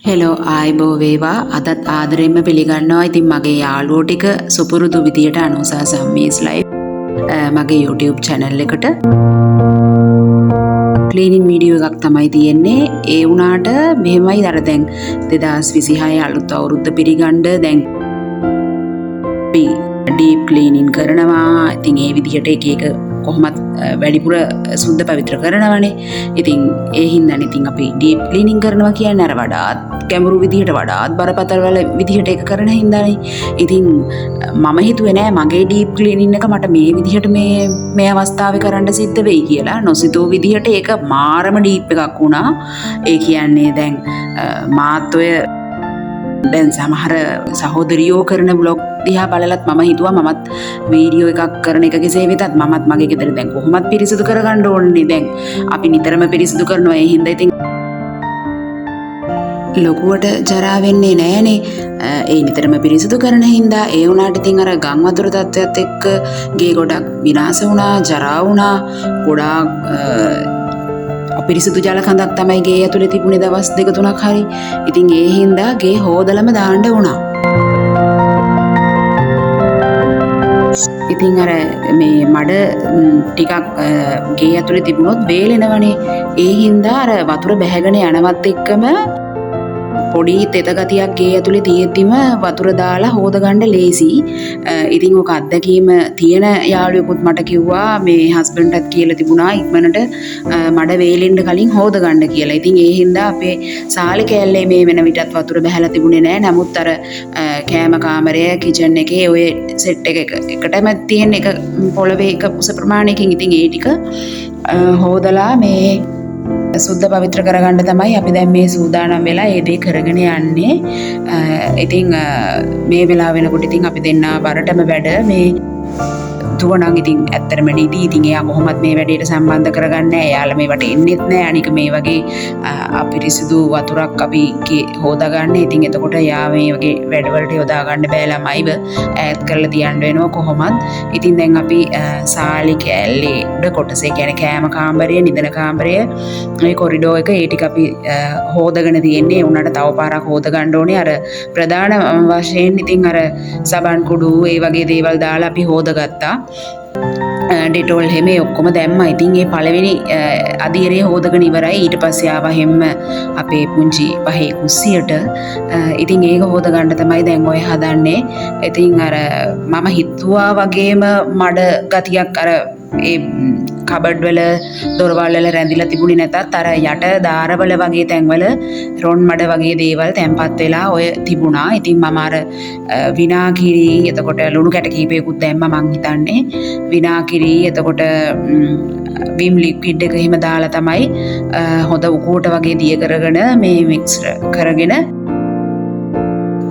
Hello ආයිබෝ වේවා අදත් ආදරෙන්ම පිළිගන්නවා. ඉතින් මගේ යාළුවෝ ටික සුපුරුදු විදියට අනුසා සම්මීස් ලයිව් මගේ YouTube channel එකට ක්ලීනින් වීඩියෝ එකක් තමයි තියෙන්නේ. ඒ වුණාට මෙහෙමයි අර දැන් 2026 අලුත් අවුරුද්ද පිරිගන්න දැන් ඩීප් ක්ලීනින් කරනවා. ඉතින් ඒ විදිහට එක කොහොමත් වැඩිපුර සුද්ධ පවිත්‍ර කරනවනේ. ඉතින් ඒ හින්දානේ ඉතින් අපි ඩීප් ක්ලීනින් කරනවා කියන්නේ අර වඩාත් ගැඹුරු විදිහට වඩාත් බරපතල වල විදිහට ඒක කරන හින්දානේ. ඉතින් මම හිතුවේ නෑ මගේ ඩීප් ක්ලීනින් එක මට මේ විදිහට මේ අවස්ථාවේ කරන්න සිද්ධ වෙයි කියලා. නොසිතූ විදිහට ඒක මාරම ඩීප් එකක් වුණා. ඒ කියන්නේ දැන් මාත් ඔය දැන් සමහර සහෝදරියෝ කරන බ්ලොග් දිහා බලලත් මම හිතුවා මමත් වීඩියෝ එකක් කරන එක කෙසේ වෙතත් මමත් මගේ ගෙදර දැන් කොහොමත් පිරිසිදු කරගන්න ඕනේ. දැන් අපි නිතරම පිරිසිදු කරනවා. ඒ හින්දා ඉතින් ලොකුවට ජරා වෙන්නේ නෑනේ. ඒ නිතරම පිරිසිදු කරන හින්දා ඒ වුණාට ඉතින් අර ගම් වතුර තත්ත්වයක් එක්ක ගේ ගොඩක් විනාශ වුණා, ජරා වුණා. ගොඩාක් අපිරිසිදු ජල කඳක් තමයි ගේ ඇතුලේ තිබුණේ දවස් 2-3ක් හරි. ඉතින් ඒ හින්දා ගේ හොදලම දාන්න වුණා. ඉතින් අර මේ මඩ ටිකක් ගේ ඇතුලේ තිබුණොත් වේලෙනවනේ. ඒ හින්දා අර වතුර බැහැගෙන යනවත් එක්කම පොඩි තෙත ගතියක් ගේ ඇතුලේ තියෙද්දිම වතුර දාලා හොද ගන්න ලේසි. ඉතින් ඔක අත්දැකීම තියෙන යාළුවෙකුත් මට කිව්වා මේ හස්බන්ඩ්ටත් කියලා තිබුණා ඉක්මනට මඩ වේලෙන්න කලින් හොද ගන්න කියලා. ඉතින් ඒ හින්දා අපේ සාලි කෑල්ලේ මේ වෙන විටත් වතුර බැහැලා තිබුණේ නෑ. නමුත් අර කෑම කාමරය කිචන් එකේ ඔය සෙට් එකටම තියෙන එක පොළවේ එක උස ප්‍රමාණයකින් ඉතින් ඒ ටික හොදලා මේ සුද්ධ පවිත්‍ර කරගන්න තමයි අපි දැන් මේ සූදානම් වෙලා ඒ දේ කරගෙන යන්නේ. ඉතින් මේ වෙලාව වෙනකොට ඉතින් අපි දෙන්නා බරටම වැඩ මේ දුවනම් ඉතින් ඇත්තටම නිදි. ඉතින් එයා කොහොමත් මේ වැඩේට සම්බන්ධ කරගන්නේ නැහැ. එයාලා මේවට එන්නෙත් නැහැ. අනික මේ වගේ අපිරිසිදු වතුරක් අපි හොදාගන්න. ඉතින් එතකොට එයා මේ වගේ වැඩවලට යොදා ගන්න බෑ. ළමයිව ඈත් කරලා තියන්න වෙනවා කොහොමත්. ඉතින් දැන් අපි සාලි කෑල්ලේ උඩ කොටසේ කියන්නේ කෑම කාමරය, නිදන කාමරය, මේ කොරිඩෝ එක ඒ ටික අපි හොදාගෙන තියෙන්නේ. උනට තව පාරක් හොදා ගන්න ඕනේ. අර ප්‍රධාන වශයෙන් ඉතින් අර සබන් කුඩු ඒ වගේ දේවල් දාලා අපි හොදාගත්තා. ඩෙටෝල් හැම ඔක්කොම දැම්මා. ඉතින් ඒ පළවෙනි අදියරේ හොදගෙන ඉවරයි. ඊට පස්සේ ආවා හැම අපේ පුංචි පහේ කුස්සියට. ඉතින් ඒක හොද ගන්න තමයි දැන් ඔය හදන්නේ. ඉතින් අර මම හිතුවා වගේම මඩ ගතියක් අර ඒ කබඩ් වල දොරවල් වල රැඳිලා තිබුණේ නැතත් අර යට දාරවල වගේ තැන්වල රොන් මඩ වගේ දේවල් තැම්පත් වෙලා ඔය තිබුණා. ඉතින් මම අර විනාගිරි එතකොට ලුණු කැට කීපයකුත් දැම්මා මං හිතන්නේ. විනාගිරි එතකොට විම් ලික්විඩ් එක එහෙම දාලා තමයි හොඳ උකුවට වගේ දිය කරගෙන මේ මික්ස් කරගෙන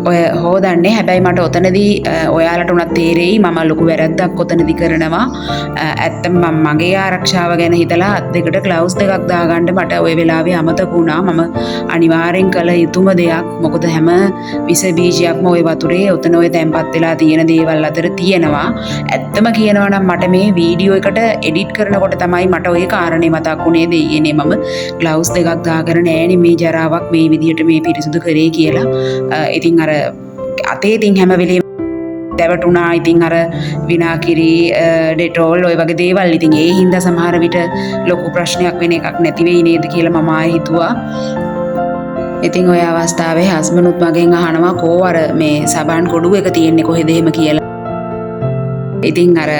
ඔය හොදන්නේ. හැබැයි මට ඔතනදී ඔයාලට උනත් තේරෙයි මම ලොකු වැරද්දක් ඔතනදී කරනවා. ඇත්තම මම මගේ ආරක්ෂාව ගැන හිතලා අත් දෙකට ග්ලව්ස් දෙකක් දාගන්න මට ওই වෙලාවේ අමතක වුණා. මම අනිවාර්යෙන් කළ යුතුම දෙයක්. මොකද හැම විස බීජයක්ම ওই වතුරේ ඔතන ඔය තැම්පත් වෙලා තියෙන දේවල් අතර තියෙනවා. ඇත්තම කියනවා නම් මට මේ වීඩියෝ එකට එඩිට් කරනකොට තමයි මට ওই කාරණේ මතක් වුණේ. දෙයියනේ මම ග්ලව්ස් දෙකක් දාගෙන නෑනේ මේ ජරාවක් මේ විදියට මේ පිරිසුදු කරේ කියලා. ඉතින් අර අතේ ඉතින් හැම වෙලේම දැවටුණා. ඉතින් අර විනාගිරි ඩෙටෝල් ඔය වගේ දේවල් ඉතින් ඒ හින්දා සමහර විට ලොකු ප්‍රශ්නයක් වෙන එකක් නැති වෙයි නේද කියලා මම ආයෙ හිතුවා. ඉතින් ඔය අවස්ථාවේ හස්බන්ඩ්ුත් මගෙන් අහනවා කෝ අර මේ සබන් කොඩුව එක තියෙන්නේ කොහෙද එහෙම කියලා. ඉතින් අර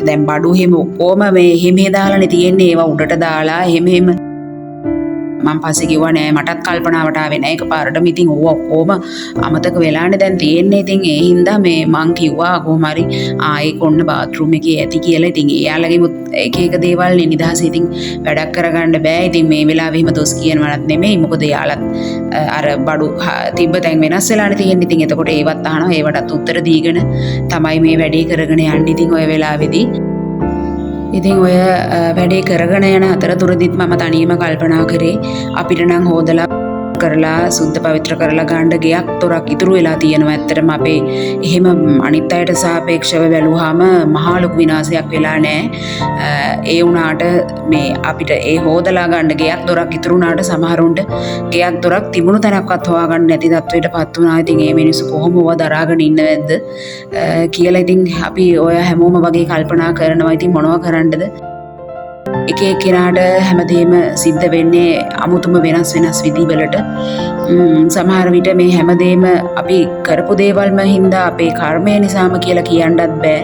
දැන් බඩු හැම ඔක්කොම මේ හිමේ දාලානේ තියෙන්නේ. ඒවා උඩට දාලා එහෙම මම පස්සේ කිව්වා නෑ මටත් කල්පනාවට ආවේ නෑ එකපාරටම. ඉතින් ඕව ඔක්කොම අමතක වෙලානේ දැන් තියෙන්නේ. ඉතින් ඒ හින්දා මේ මං කිව්වා කොහොම හරි ආයේ කොන්න බාත්රූම් එකේ ඇති කියලා. ඉතින් එයාලගේ එක එක දේවල් නේ නිදහස. ඉතින් වැඩක් කරගන්න බෑ. ඉතින් මේ වෙලාවෙ හිම දොස් කියනවනත් නෙමෙයි. මොකද එයාලත් අර බඩු තිබ්බ තැන් වෙනස් වෙලානේ තියෙන්නේ. ඉතින් එතකොට ඒවත් අහනවා. ඒවටත් උත්තර දීගෙන තමයි මේ වැඩේ කරගෙන යන්නේ. ඉතින් ඔය වෙලාවේදී ඉතින් ඔය වැඩේ කරගෙන යන අතරතුරදිත් මම තනියම කල්පනා කරේ අපිට නම් හොදලා කරලා සුද්ධ පවිත්‍ර කරලා ගන්න ගයක් තොරක් ඉතුරු වෙලා තියෙනවා. ඇත්තටම අපේ එහෙම අනිත් අයට සාපේක්ෂව බැලුවාම මහා ලොකු විනාශයක් වෙලා නැහැ. ඒ වුණාට මේ අපිට ඒ හොදලා ගන්න ගයක් දොරක් ඉතුරු වුණාට සමහරුන්ට ගයක් දොරක් තිබුණු තැනක්වත් හොයාගන්න නැති තත්වයකටපත් වුණා. ඉතින් මේ මිනිස්සු කොහොමව දරාගෙන ඉන්නවද කියලා ඉතින් අපි ඔය හැමෝම වගේ කල්පනා කරනවා. ඉතින් මොනව කරන්නද? එක එක්කෙනාට හැමදේම සිද්ධ වෙන්නේ අමුතුම වෙනස් විදිවලට. සමහර විට මේ හැමදේම අපි කරපු දේවල්ම හින්දා අපේ කර්මය නිසාම කියලා කියන්නත් බෑ.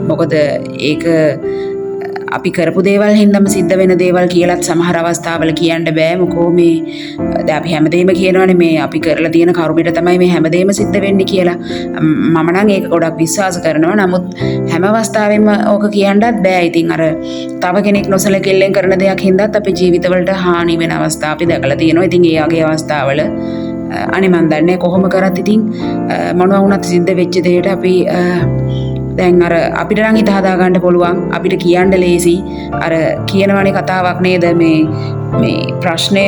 මොකද ඒක අපි කරපු දේවල් හින්දාම සිද්ධ වෙන දේවල් කියලාත් සමහර අවස්ථාවල කියන්න බෑ. මොකෝ මේ දැන් අපි හැමදේම කියනවානේ මේ අපි කරලා තියෙන කර්මයට තමයි මේ හැමදේම සිද්ධ වෙන්නේ කියලා. මම නම් ඒක ගොඩක් විශ්වාස කරනවා. නමුත් හැම අවස්ථාවෙම ඕක කියන්නත් බෑ. ඉතින් අර තව කෙනෙක් නොසලකෙල්ලෙන් කරන දෙයක් හින්දාත් අපේ ජීවිතවලට හානි වෙන අවස්ථා අපි දැකලා තියෙනවා. ඉතින් ඒ වගේ අවස්ථාවල අනේ මන් දන්නේ කොහොම කරත් ඉතින් මොනවා වුණත් සිද්ධ වෙච්ච දෙයට අපි දැන් අර අපිට නම් හිත හදා ගන්න පුළුවන්. අපිට කියන්න ලේසි. අර කියනවනේ කතාවක් නේද මේ ප්‍රශ්නය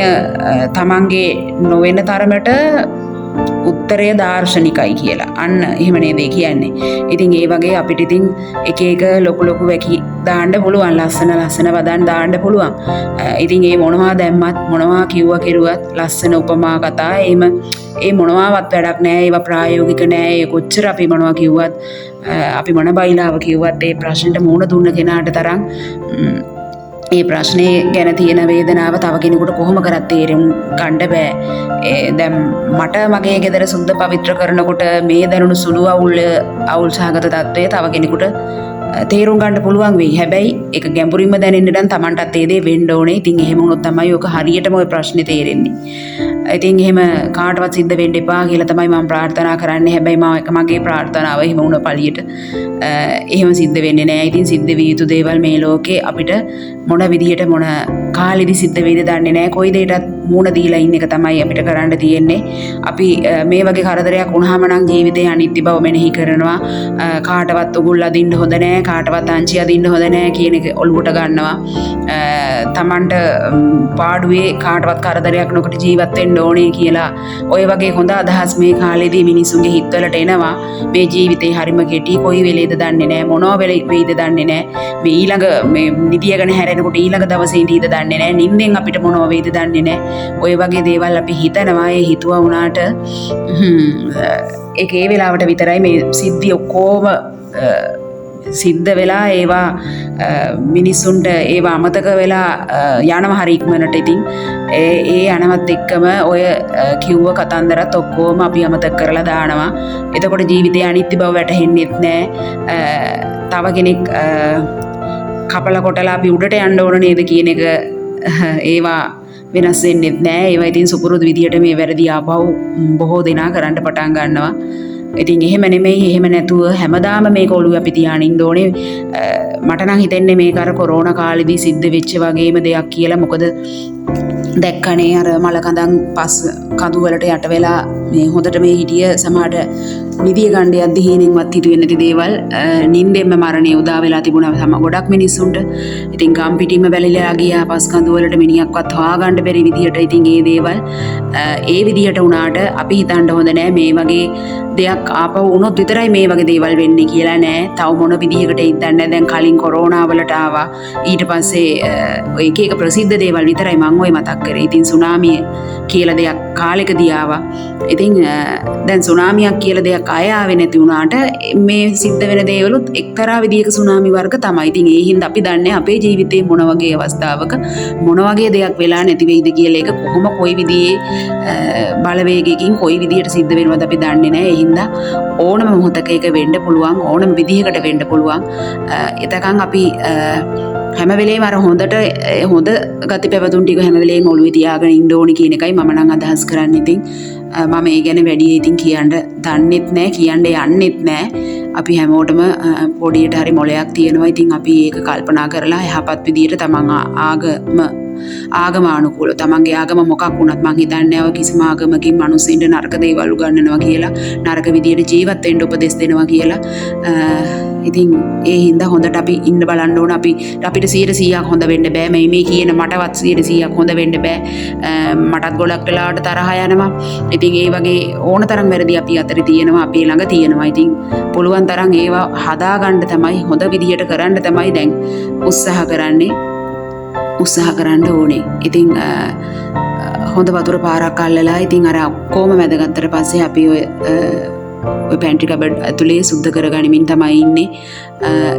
තමන්ගේ නොවන තරමට උත්තරය දාර්ශනිකයි කියලා. අන්න එහෙම නේද කියන්නේ. ඉතින් ඒ වගේ අපිට ඉතින් එක එක ලොකු වැකි දාන්න පුළුවන්. ලස්සන වදන් දාන්න පුළුවන්. ඉතින් ඒ මොනවා දැම්මත් මොනවා කිව්වා කෙරුවත් ලස්සන උපමා කතා ඒ මොනවාවත් වැඩක් නෑ. ඒවා ප්‍රායෝගික නෑ. ඒ කොච්චර අපි මොනවා කිව්වත් අපි මොන බයිලාව කිව්වත් ඒ ප්‍රශ්නෙට මුහුණ දුන්න කෙනාට තරම් ඒ ප්‍රශ්නේ ගැන තියෙන වේදනාව තව කෙනෙකුට කොහොම කරත් තේරුම් ගන්න බෑ. දැන් මට මගේ ගෙදර සුද්ධ පවිත්‍ර කරනකොට මේ දැනුණු සුළු අවුල් සහගත තත්ත්වය තව කෙනෙකුට තේරුම් ගන්න පුළුවන් වෙයි. හැබැයි ඒක ගැඹුරින්ම දැනෙන්න නම් Tamanටත් ඒ දේ වෙන්න ඕනේ. ඉතින් එහෙම වුණොත් තමයි ඔක හරියටම ওই ප්‍රශ්නේ තේරෙන්නේ. ඉතින් එහෙම කාටවත් සිද්ධ වෙන්න එපා කියලා තමයි මම ප්‍රාර්ථනා කරන්නේ. හැබැයි මගේ ප්‍රාර්ථනාව එහෙම වුණ පළියට එහෙම සිද්ධ වෙන්නේ නැහැ. ඉතින් සිද්ධ විය යුතු දේවල් මේ ලෝකේ අපිට මොන විදියට මොන කාලෙදි සිද්ධ වෙයිද දන්නේ නැහැ. කොයි දෙයකටත් මූණ දීලා ඉන්න එක තමයි අපිට කරන්න තියෙන්නේ. අපි මේ වගේ කරදරයක් වුණාම නම් ජීවිතේ අනිත්‍ය බව මෙනෙහි කරනවා. කාටවත් උගුල් අදින්න හොඳ නැහැ, කාටවත් අංචි අදින්න හොඳ නැහැ කියන එක ඔලුවට ගන්නවා. තමන්ට පාඩුවේ කාටවත් කරදරයක් නොකොට ජීවත් වෙන්න ඕනේ කියලා ඔය වගේ හොඳ අදහස් මේ කාලේදී මිනිසුන්ගේ හිතවලට එනවා. මේ ජීවිතේ හරිම කෙටි, කොයි වෙලේද දන්නේ නැහැ, මොනවා වෙයිද දන්නේ නැහැ. මේ ඊළඟ මේ නිදියගෙන හැරෙනකොට ඊළඟ දවසේ ඉඳීද දන්නේ නැහැ. නිින්දෙන් අපිට මොනවා වෙයිද දන්නේ නැහැ. ඔය වගේ දේවල් අපි හිතනවා. ඒ හිතුවා වුණාට ඒ වෙලාවට විතරයි මේ සිද්ධි ඔක්කොම සිද්ධ වෙලා ඒවා මිනිස්සුන්ට ඒවා අමතක වෙලා යනවා හරි ඉක්මනට. ඉතින් ඒ යනවත් එක්කම ඔය කිව්ව කතන්දරත් ඔක්කොම අපි අමතක කරලා දානවා. එතකොට ජීවිතේ අනිත්‍ය බව වැටහෙන්නේත් නැහැ. තව කෙනෙක් කපලා කොටලා අපි උඩට යන්න ඕන නේද කියන එක ඒවා වෙනස් වෙන්නේත් නැහැ. ඒවා ඉතින් සුපුරුදු විදියට මේ වැරදි ආපහු බොහෝ දෙනා කරන්න පටන් ගන්නවා. ඉතින් එහෙම නෙමෙයි, එහෙම නැතුව හැමදාම මේක ඔළුවේ අපි තියාගෙන ඉන්න ඕනේ. මට නම් හිතෙන්නේ මේක අර කොරෝනා කාලෙදී සිද්ධ වෙච්ච වගේම දෙයක් කියලා. මොකද දැක්කනේ අර මල කඳන් පස් කඳු වලට යට වෙලා මේ හොඳට මේ හිටිය සමහරට නිදිය ගන්න යද්දි හීනෙන්වත් හිතුවේ නැති දේවල් නිින්දෙන්ම මරණය උදා වෙලා තිබුණා ගොඩක් මිනිස්සුන්ට. ඉතින් ගම් පිටින්ම වැලිලා ගියා පස් කඳු වලට මිනිහක්වත් හොයාගන්න බැරි විදියට. ඉතින් ඒ දේවල් ඒ විදියට වුණාට අපි හිතන්න හොඳ නෑ මේ වගේ දෙයක් ආපහු වුණොත් විතරයි මේ වගේ දේවල් වෙන්නේ කියලා නෑ. තව මොන විදියකට හිතන්නේ. දැන් කලින් කොරෝනා වලට ආවා. ඊට පස්සේ එක එක ප්‍රසිද්ධ දේවල් විතරයි මම ඔය මතක් කරේ. ඉතින් සුනාමිය කියලා දෙයක් කාලෙකදී ආවා. ඉතින් දැන් සුනාමියක් කියලා දෙයක් ආය ආවේ නැති වුණාට මේ සිද්ධ වෙන දේවලුත් එක්තරා විදියක සුනාමි වර්ග තමයි. ඉතින් ඒ හින්දා අපි දන්නේ අපේ ජීවිතේ මොන වගේ අවස්ථාවක මොන වගේ දෙයක් වෙලා නැති වෙයිද කියලා. ඒක කොහොම කොයි විදිහේ බලවේගයකින් කොයි විදියට සිද්ධ වෙනවද අපි දන්නේ නැහැ. ඒ හින්දා ඕනම මොහොතක ඒක වෙන්න පුළුවන්, ඕනම විදිහකට වෙන්න පුළුවන්. එතකන් අපි හැම වෙලේම අර හොඳට හොඳ ගති පැවතුම් ටික හැම වෙලේම ඔළුවේ තියාගෙන ඉන්න ඕනි කියන එකයි මම නම් අදහස් කරන්නේ. ඉතින් මම ඒ ගැන වැඩි ඉතින් කියන්න දන්නෙත් නැහැ, කියන්න යන්නෙත් නැහැ. අපි හැමෝටම පොඩියට හරි මොලයක් තියෙනවා. ඉතින් අපි ඒක කල්පනා කරලා යහපත් විදියට තමන් ආගම ආගමානුකූලව තමන්ගේ ආගම මොකක් වුණත් මං හිතන්නේ ඔය කිසිම ආගමකින් මිනිස්සුන්ට නරක දේවල් උගන්වනවා කියලා නරක විදියට ජීවත් වෙන්න උපදෙස් දෙනවා කියලා ඉතින් ඒ හින්දා හොඳට අපි ඉන්න බලන්න ඕන අපිට 100% හොඳ වෙන්න බෑ මේ කියන මටවත් 100% හොඳ වෙන්න බෑ මටත් ගොඩක් වෙලාවට තරහ යනවා ඉතින් ඒ වගේ ඕන තරම් වැරදි අපි අතරේ තියෙනවා අපි ළඟ තියෙනවා ඉතින් පුළුවන් තරම් ඒවා හදාගන්න තමයි හොඳ විදියට කරන්න තමයි දැන් උත්සාහ කරන්න ඕනේ ඉතින් හොඳ වතුර පාරක් අල්ලලා ඉතින් අර කොහොම මැදගත්තට පස්සේ අපි ඔය පැන්ට්‍රි කබඩ් ඇතුලේ සුද්ධ කරගනිමින් තමයි ඉන්නේ.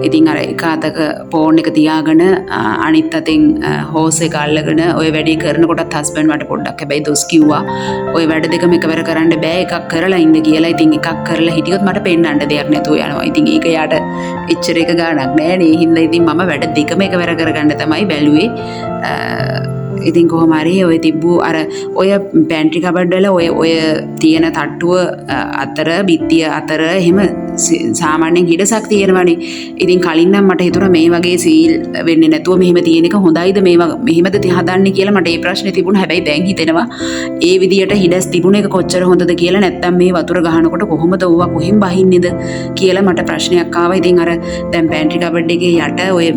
ඉතින් අර එක අතක ෆෝන් එක තියාගෙන අනිත් අතෙන් හෝස් එක අල්ලගෙන ඔය වැඩේ කරනකොටත් හස්බන්ඩ් මට පොඩ්ඩක් හැබැයි දොස් කිව්වා. ඔය වැඩ දෙකම එකවර කරන්න බෑ එකක් කරලා ඉන්න කියලා. ඉතින් එකක් කරලා හිටියොත් මට පෙන්නන්න දෙයක් නැතුව යනවා. ඉතින් ඒක යාට එච්චර එක ගාණක් නෑ නේ. හින්දා ඉතින් මම වැඩ දෙකම එකවර කරගන්න තමයි බැලුවේ. ඉතින් කොහොම හරි ඔය තිබ්බු අර ඔය පැන්ට්‍රි කබඩ් වල ඔය තියෙන තට්ටුව අතර බිත්තිය අතර එහෙම සාමාන්‍යයෙන් හිඩසක් තියෙනවානේ. ඉතින් කලින් නම් මට හිතුණා මේ වගේ සීල් වෙන්නේ නැතුව මෙහෙම තියෙන එක හොඳයිද මෙහෙමද හදන්නේ කියලා මට ඒ ප්‍රශ්නේ තිබුණා. හැබැයි දැන් හිතෙනවා ඒ විදියට හිඩස් තිබුණ එක කොච්චර හොඳද කියලා නැත්තම් මේ වතුර ගහනකොට කොහොමද ඕවා කොහෙන් බහින්නේද කියලා මට ප්‍රශ්නයක් ආවා. ඉතින් අර දැන් පැන්ට්‍රි කබඩ් එකේ යට ඔය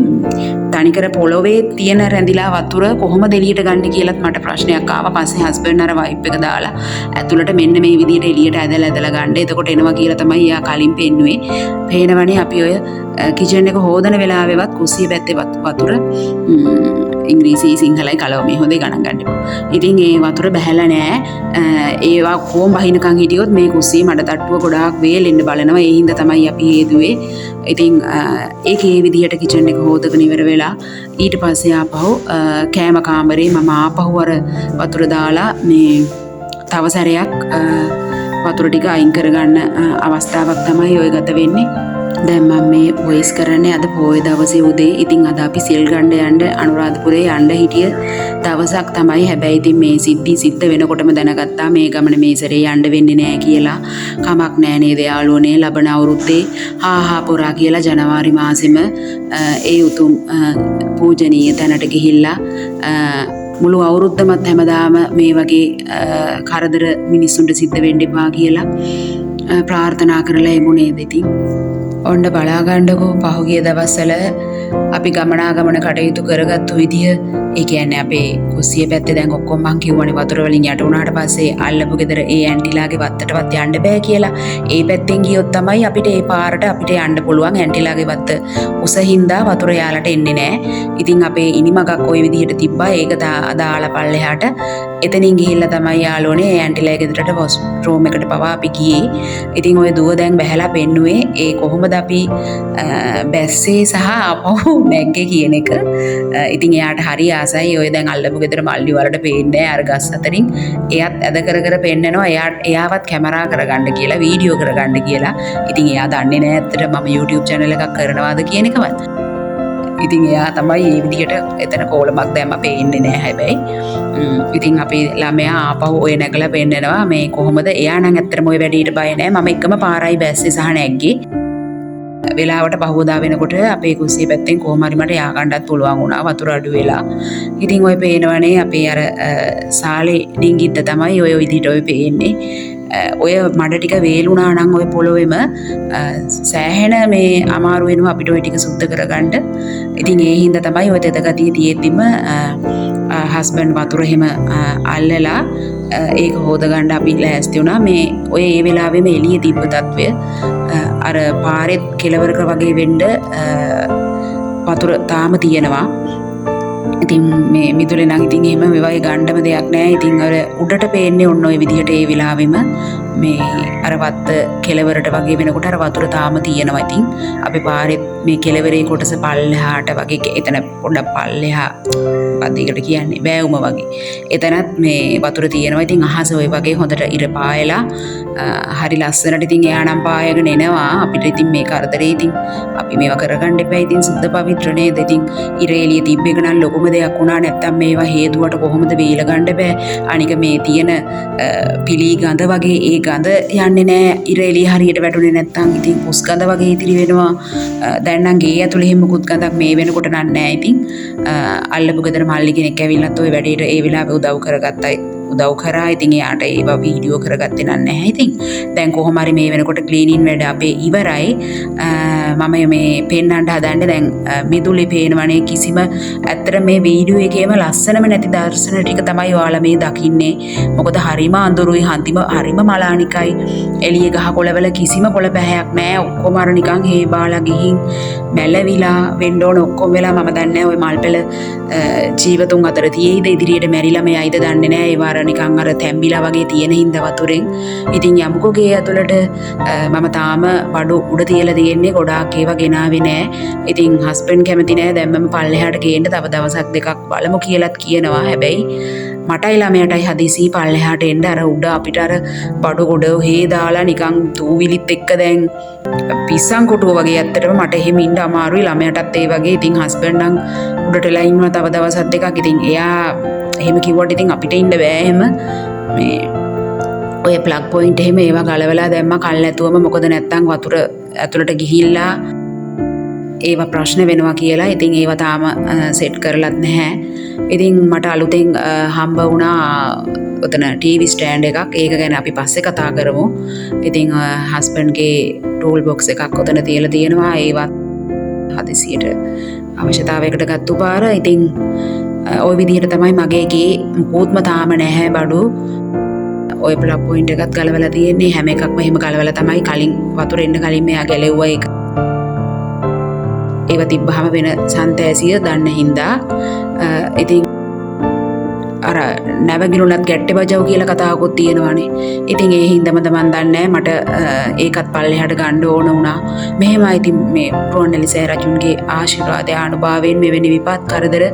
තනිකර පොළොවේ තියෙන රැඳිලා වතුර කොහොමද එළියට ගන්න කියලාත් මට ප්‍රශ්නයක් ආවා. පස්සේ හස්බන්ඩ් අර වයිප් එක දාලා ඇතුළට මෙන්න මේ විදියට එළියට ඇදලා ගන්න. එතකොට එනවා කියලා තමයි යා කලින් පෙන්නුවේ. පේනවනේ අපි ඔය කිචන් එක හොදන වෙලාවෙවත් කුස්සිය පැත්තේ වතුර ඉංග්‍රීසි සිංහලයි කලව මේ හොඳේ ගණන් ගන්න එපා. ඉතින් ඒ වතුර බහැලා නෑ. ඒවා කොම් බහිනකන් හිටියොත් මේ කුස්සිය මඩ තට්ටුව ගොඩාක් වේලෙන්න බලනවා. ඒ හින්දා තමයි අපි හේතුවේ. ඉතින් ඒකේ විදියට කිචන් එක හොදගෙන ඉවර වෙලා ඊට පස්සේ ආපහු කෑම කාමරේ මම ආපහු අර වතුර දාලා මේ තව සැරයක් වතුර ටික අයින් කරගන්න අවස්ථාවක් තමයි ඔය ගත වෙන්නේ. දැන් මම මේ වොයිස් කරන්නේ අද පොයේ දවසේ උදේ. ඉතින් අද අපි සිල් ගන්න යන්න අනුරාධපුරේ යන්න හිටිය දවසක් තමයි. හැබැයි ඉතින් මේ සිද්ධ වෙනකොටම දැනගත්තා මේ ගමන මේ සැරේ යන්න වෙන්නේ නැහැ කියලා. කමක් නැහැ නේද යාළුවනේ ලබන අවුරුද්දේ හා පොරා කියලා ජනවාරි මාසෙම ඒ උතුම් පූජනීය තැනට ගිහිල්ලා මුළු අවුරුද්දමත් හැමදාම මේ වගේ කරදර මිනිස්සුන්ට සිද්ධ වෙන්න එපා කියලා ප්‍රාර්ථනා කරලා එමුනේද. ඉතින් ඔන්න බලා ගන්නකෝ පහුගිය දවස්වල අපි ගමනාගමන කටයුතු කරගත්තු විදිය. ඒ කියන්නේ අපේ කුස්සිය පැත්තේ දැන් ඔක්කොම මං කියවනේ වතුර වලින් යට වුණාට පස්සේ අල්ලපු ගෙදර ඒ ඇන්ටිලාගේ වත්තටවත් යන්න බෑ කියලා. ඒ පැත්තෙන් ගියොත් තමයි අපිට ඒ පාරට අපිට යන්න පුළුවන්. ඇන්ටිලාගේ වත්ත උසින්දා වතුර යාලට එන්නේ නෑ. ඉතින් අපේ ඉනිමගක් ওই විදිහට තිබ්බා. ඒක දාලා පල්ලෙහාට එතනින් ගිහිල්ලා තමයි යාළුවනේ ඇන්ටිලාගේ ගෙදරට වොස් රූම් එකට පවා අපි ගියේ. ඉතින් ওই දුව දැන් බහැලා පෙන්නුවේ ඒ කොහොමද අපි බැස්සේ සහ අපහු නැග්ගේ කියන එක. ඉතින් එයාට හරි ආසයි. ඔය දැන් අල්ලපු ගෙදර මල්ලි වලට පේන්නේ අර ගස් අතරින්. එයාත් ඇද කර පෙන්නනවා. එයාවත් කැමරා කරගන්න කියලා වීඩියෝ කරගන්න කියලා. ඉතින් එයා දන්නේ නැහැ ඇත්තට මම YouTube channel එකක් කරනවාද කියන එකවත්. ඉතින් එයා තමයි මේ විදිහට එතන කෝලමක් දැම්ම පේන්නේ නැහැ හැබැයි. ඉතින් අපේ ළමයා ආපහු ඔය නැගලා පෙන්නනවා මේ කොහොමද. එයා නම් ඇත්තටම ඔය වැඩේට බය නැහැ. මම එකම පාරයි බැස්සේ සහ නැග්ගේ. වෙලාවට පහවදා වෙනකොට අපේ කුස්සිය පැත්තෙන් කොහොම හරි මට යා ගන්නත් පුළුවන් වුණා වතුර අඩු වෙලා. ඉතින් ඔය පේනවනේ අපේ අර සාලේ ඩිංගිත්ත තමයි ඔය විදිහට ඔය පේන්නේ. ඔය මඩ ටික වේලුණා නම් ඔය පොළොවේම සෑහෙන මේ අමාරු වෙනවා අපිට ඔය ටික සුද්ධ කරගන්න. ඉතින් ඒ හින්දා තමයි ඔය තෙත ගතිය තියෙද්දිම හස්බන්ඩ් වතුර එහෙම අල්ලලා ඒක හොදගන්න අපි ලෑස්ති වුණා. මේ ඔය ඒ වෙලාවෙම එළියේ තිබ්බ තත්වය අර පාරෙත් කෙලවරක වගේ වෙන්න වතුර තාම තියෙනවා. ඉතින් මේ මිදුලේ නම් ඉතින් එහෙම මේ වගේ ගන්නම දෙයක් නැහැ. ඉතින් අර උඩට පේන්නේ ඔන්න ඔය විදිහට ඒ වෙලාවෙම මේ අර වත්ත කෙලවරට වගේ වෙනකොට අර වතුර තාම තියෙනවා. ඉතින් අපි පාරෙත් මේ කෙලවරේ කොටස පල්ලෙහාට වගේ එතන පොඩ්ඩක් පල්ලෙහා පදිකට කියන්නේ බෑවුම වගේ. එතනත් මේ වතුර තියෙනවා. ඉතින් අහස ඔය වගේ හොඳට ඉර පායලා හරි ලස්සනට ඉතින් එයා නම් පායගෙන එනවා. අපිට ඉතින් මේ කරදරේ ඉතින් අපි මේවා කරගන්න එපා. ඉතින් සුද්ධ පවිත්‍ර නේද. ඉතින් ඉර එළිය තිබ්බ එක නම් ලොකුම දෙයක් වුණා. නැත්තම් මේවා හේතුවට කොහොමද වේල ගන්න බෑ. අනික මේ තියෙන පිලි ගඳ වගේ ඒ ගඳ යන්නේ නැහැ. ඉර එළිය හරියට වැටුනේ නැත්තම් ඉතින් පුස් ගඳ වගේ ඉතිරි වෙනවා. දැන් නම් ගේ ඇතුලේ එහෙම මුකුත් ගඳක් මේ වෙනකොට නැහැ. ඉතින් අල්ලපු ගෙදර මල්ලි කෙනෙක් ඇවිල්ලත් ওই වැඩේට ඒ වෙලාවේ උදව් කරා. ඉතින් එයාට ඒවා වීඩියෝ කරගත්තේ නැහැ. ඉතින් දැන් කොහොම හරි මේ වෙනකොට ක්ලීනින් වැඩ අපේ ඉවරයි. මම මේ පෙන්නන්න හදන්නේ දැන් මිදුලේ පේනවනේ කිසිම ඇත්තට මේ වීඩියෝ එකේම ලස්සනම නැති දර්ශන ටික තමයි ඔයාලා මේ දකින්නේ. මොකද හරිම අඳුරුයි හරිම මලානිකයි. එළියේ ගහ කොළවල කිසිම කොළ පැහැයක් නැහැ. ඔක්කොම අර නිකන් හේබාලා ගිහින් මැලවිලා වෙන්න ඕන ඔක්කොම වෙලා මම දන්නේ ඔය මල්පෙළ ජීවතුන් අතර තියෙයිද ඉදිරියට මැරිලා මෙයයිද දන්නේ නැහැ. ඒ වාර නිකන් අර තැම්බිලා වගේ තියෙන හින්දා වතුරෙන්. ඉතින් යමුකෝ ගේ ඇතුළට මම තාම බඩු උඩ තියලා තියෙන්නේ ගොඩාක් ඒවා ගෙනාවේ නැහැ. ඉතින් හස්බන්ඩ් කැමති නැහැ දැන් මම පල්ලෙහාට ගේන්න තව දවසක් දෙකක් බලමු කියලාත් කියනවා. හැබැයි මටයි ළමයටයි හදිසි පල්ලෙහාට එන්න අර උඩ අපිට අර බඩු ගොඩ හේ දාලා නිකන් දූවිලිත් එක්ක දැන් පිස්සන් කොටුව වගේ ඇත්තටම මට එහෙම ඉන්න අමාරුයි. ළමයටත් ඒ වගේ. ඉතින් හස්බන්ඩ් නම් උඩටලා ඉන්නවා තව දවස් දෙකක්. ඉතින් එයා එහෙම කිව්වට ඉතින් අපිට ඉන්න බෑ එහෙම. මේ ඔය ප්ලග් පොයින්ට් එහෙම ඒවා ගලවලා දැම්ම කල්ැතුවම. මොකද නැත්තම් වතුර ඇතුළට ගිහිල්ලා ඒවා ප්‍රශ්න වෙනවා කියලා. ඉතින් ඒවා තාම සෙට් කරලත් නැහැ. ඉතින් මට අලුතෙන් හම්බ වුණා ඔතන ටීවී ස්ටෑන්ඩ් එකක්. ඒක ගැන අපි පස්සේ කතා කරමු. ඉතින් හස්බන්ඩ්ගේ ටූල් බොක්ස් එකක් ඔතන තියලා තියෙනවා. ඒවත් හදිසියට අවශ්‍යතාවයකට ගත්තු පාර. ඉතින් ওই විදිහට තමයි මගේ ගේ මුකුත්ම තාම නැහැ බඩු. ඔය ප්ලග් පොයින්ට් එකත් ගලවලා තියෙන්නේ. හැම එකක්ම එහෙම ගලවලා තමයි කලින් වතුර එන්න කලින් මෙයා ගැලෙව්වා ඒක. ඒව තිබ්බහම වෙන සන්තෑසිය දන්න හින්දා ඉතින් අර නැවගිනුනත් ගැට්ටේ බජව් කියලා කතාවකුත් තියෙනවානේ. ඉතින් ඒ හින්දාම මන් දන්නේ මට ඒකත් පල්ලෙහාට ගන්න ඕන වුණා. මෙහෙමයි ඉතින් මේ රොන්නලිසෑ රජුන්ගේ ආශිර්වාදය අනුභවයෙන් මෙවැනි විපත් කරදර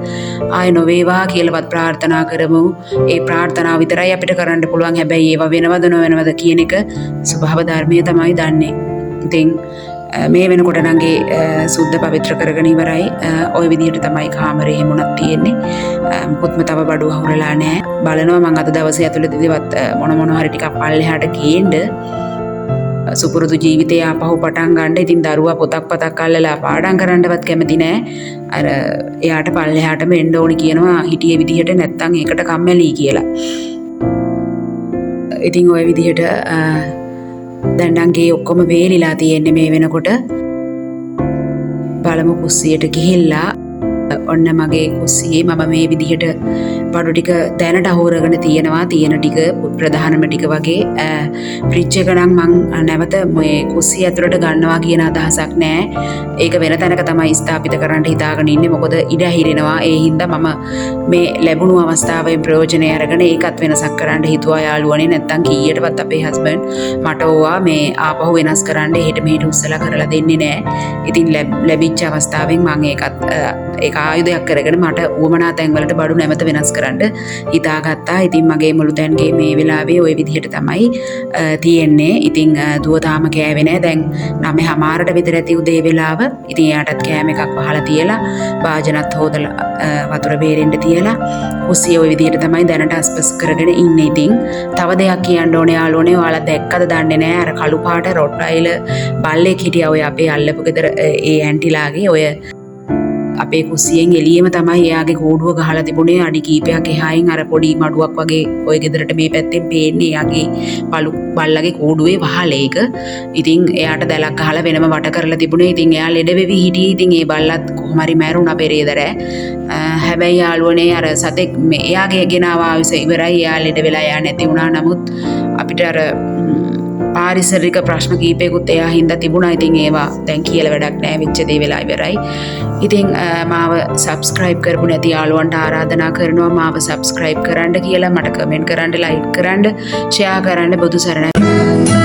ආය නොවේවා කියලාවත් ප්‍රාර්ථනා කරමු. ඒ ප්‍රාර්ථනාව විතරයි අපිට කරන්න පුළුවන්. හැබැයි ඒව වෙනවද නොවෙනවද කියන එක ස්වභාව ධර්මයේ තමයි දන්නේ. ඉතින් මේ වෙනකොට නංගේ සුද්ධ පවිත්‍ර කරගෙන ඉවරයි. ওই විදිහට තමයි කාමරේ හැමුණක් තියෙන්නේ. මුකුත්ම තව බඩුව හුරලා නැහැ. බලනවා මම අද දවසේ ඇතුළතදීවත් මොන හරි ටිකක් පල්ලෙහාට ගේන්න සුපුරුදු ජීවිතය ආපහු පටන් ගන්න. ඉතින් දරුවා පොතක් අල්ලලා පාඩම් කරන්නවත් කැමති නැහැ. අර එයාට පල්ලෙහාටම එන්න ඕනි කියනවා හිටියේ විදිහට නැත්තම් ඒකට කම්මැලි කියලා. ඉතින් ওই විදිහට දැන් නම් ගේ ඔක්කොම වේලිලා තියෙන්නේ මේ වෙනකොට. බලමු කුස්සියට ගිහිල්ලා. ඔන්න මගේ කුස්සියේ මම මේ විදිහට බඩු ටික දැනට හොරගෙන තියෙනවා. තියෙන ටික ප්‍රධානම ටික වගේ. ෆ්‍රිජ් එක නම් මං නැවත මේ කුස්සිය ඇතුළට ගන්නවා කියන අදහසක් නැහැ. ඒක වෙන තැනක තමයි ස්ථාපිත කරන්න හිතාගෙන ඉන්නේ. මොකද ඉඩ හිරෙනවා. ඒ හින්දා මම මේ ලැබුණු අවස්ථාවෙන් ප්‍රයෝජනය අරගෙන ඒකත් වෙනසක් කරන්න හිතුවා යාළුවනේ. නැත්තම් කීයටවත් අපේ හස්බන්ඩ් මට ඕවා මේ ආපහු වෙනස් කරන්න එහෙට මෙහෙට උස්සලා කරලා දෙන්නේ නැහැ. ඉතින් ලැබිච්ච අවස්ථාවෙන් මම ඒක ආයුධයක් කරගෙන මට උවමනා තැන්වලට බඩු නැවත වෙනස් කරන්න හිතාගත්තා. ඉතින් මගේ මුළු තැන්ගේ මේ වෙලාවේ ওই විදිහට තමයි තියෙන්නේ. ඉතින් දුව තාම කෑවේ නැහැ. දැන් 9:00ට විතර ඇති උදේ වෙලාව. ඉතින් එයාටත් කෑම එකක් වහලා තියලා වාජනත් හොදලා වතුර බේරෙන්න තියලා කුස්සිය ওই විදිහට තමයි දැනට අස්පස් කරගෙන ඉන්නේ. ඉතින් තව දෙයක් කියන්න ඕනේ යාළුවනේ. ඔයාලා දැක්කද දන්නේ නැහැ. අර කළු පාට රොට්ටයිල බල්ලෙක් හිටියා ඔය අපේ අල්ලපු ගෙදර ඒ ඇන්ටිලාගේ ඔය අපේ කුස්සියෙන් එළියෙම තමයි එයාගේ කෝඩුව ගහලා තිබුණේ. අඩි කීපයක් එහායින් අර පොඩි මඩුවක් වගේ ඔය ගෙදරට මේ පැත්තෙන් පේන්නේ එයාගේ බල්ලගේ කෝඩුවේ වහලේක. ඉතින් එයාට දැලක් ගහලා වෙනම වට කරලා තිබුණේ. ඉතින් එයා ලෙඩ වෙවි හිටියේ. ඉතින් ඒ බල්ලත් කොහොම හරි මැරුණා පෙරේදර. හැබැයි යාළුවනේ අර සතෙක් එයාගේ ගෙනාව ආවිස ඉවරයි. එයා ලෙඩ වෙලා යා නැති වුණා. නමුත් අපිට අර පාරිසරික ප්‍රශ්න කීපයකුත් එයා හින්දා තිබුණා. ඉතින් ඒවා දැන් කියලා වැඩක් නැහැ. වෙච්ච දේ වෙලා ඉවරයි. ඉතින් මාව සබ්ස්ක්‍රයිබ් කරපු නැති යාළුවන්ට ආරාධනා කරනවා මාව සබ්ස්ක්‍රයිබ් කරන්න කියලා. මට කමෙන්ට් කරන්න, ලයික් කරන්න, ෂෙයා කරන්න. බුදු සරණයි.